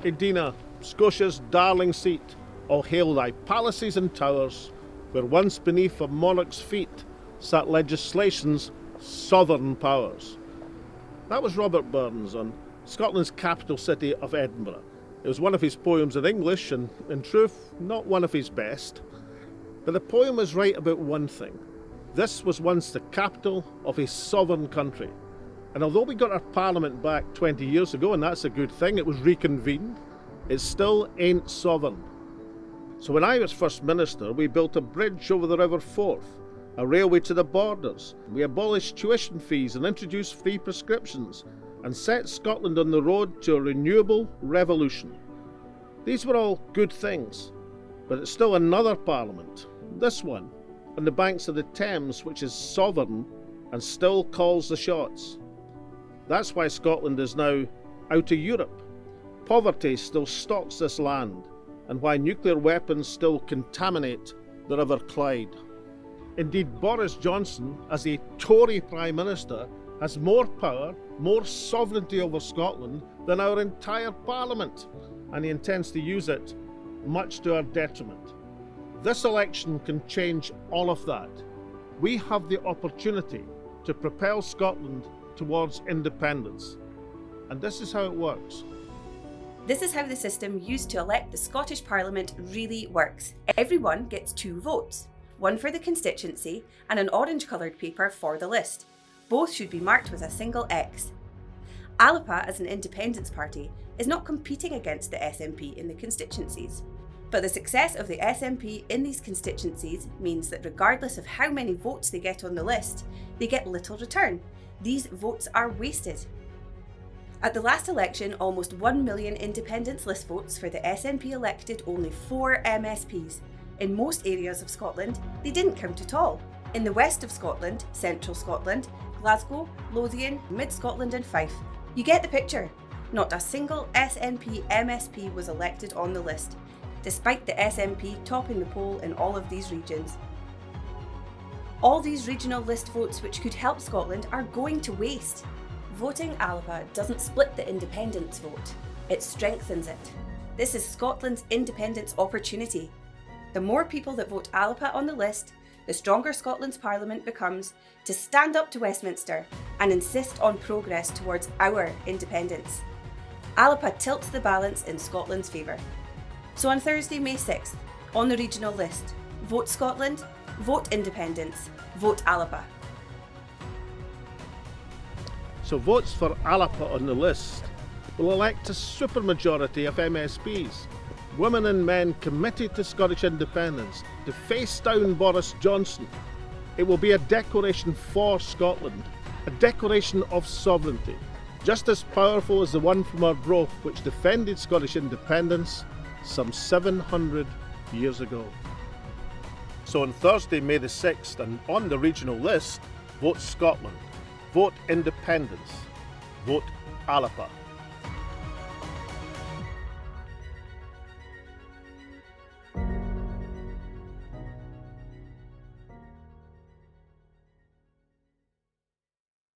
Edina, Scotia's darling seat, all hail thy palaces and towers, where once beneath a monarch's feet sat legislation's sovereign powers. That was Robert Burns on Scotland's capital city of Edinburgh. It was one of his poems in English and, in truth, not one of his best. But the poem was right about one thing. This was once the capital of a sovereign country. And although we got our parliament back 20 years ago, and that's a good thing, it was reconvened, it still ain't sovereign. So when I was First Minister, we built a bridge over the River Forth, a railway to the borders. We abolished tuition fees and introduced free prescriptions and set Scotland on the road to a renewable revolution. These were all good things, but it's still another parliament, this one, on the banks of the Thames, which is sovereign and still calls the shots. That's why Scotland is now out of Europe. Poverty still stalks this land, and why nuclear weapons still contaminate the River Clyde. Indeed, Boris Johnson, as a Tory Prime Minister, has more power, more sovereignty over Scotland than our entire Parliament, and he intends to use it, much to our detriment. This election can change all of that. We have the opportunity to propel Scotland towards independence, and this is how it works. This is how the system used to elect the Scottish Parliament really works. Everyone gets 2 votes, one for the constituency and an orange-coloured paper for the list. Both should be marked with a single X. Alba, as an independence party, is not competing against the SNP in the constituencies. But the success of the SNP in these constituencies means that regardless of how many votes they get on the list, they get little return. These votes are wasted. At the last election, almost 1 million independence list votes for the SNP elected only 4 MSPs. In most areas of Scotland, they didn't count at all. In the west of Scotland, central Scotland, Glasgow, Lothian, mid-Scotland and Fife. You get the picture. Not a single SNP MSP was elected on the list, despite the SNP topping the poll in all of these regions. All these regional list votes which could help Scotland are going to waste. Voting Alba doesn't split the independence vote, it strengthens it. This is Scotland's independence opportunity. The more people that vote Alba on the list, the stronger Scotland's Parliament becomes to stand up to Westminster and insist on progress towards our independence. Alba tilts the balance in Scotland's favour. So on Thursday, May 6th, on the regional list, vote Scotland, vote independence, vote Alba. So votes for Alba on the list will elect a supermajority of MSPs, women and men committed to Scottish independence, to face down Boris Johnson. It will be a declaration for Scotland, a declaration of sovereignty, just as powerful as the one from Arbroath which defended Scottish independence some 700 years ago. So on Thursday, May the 6th, and on the regional list, vote Scotland, vote independence, vote Alba.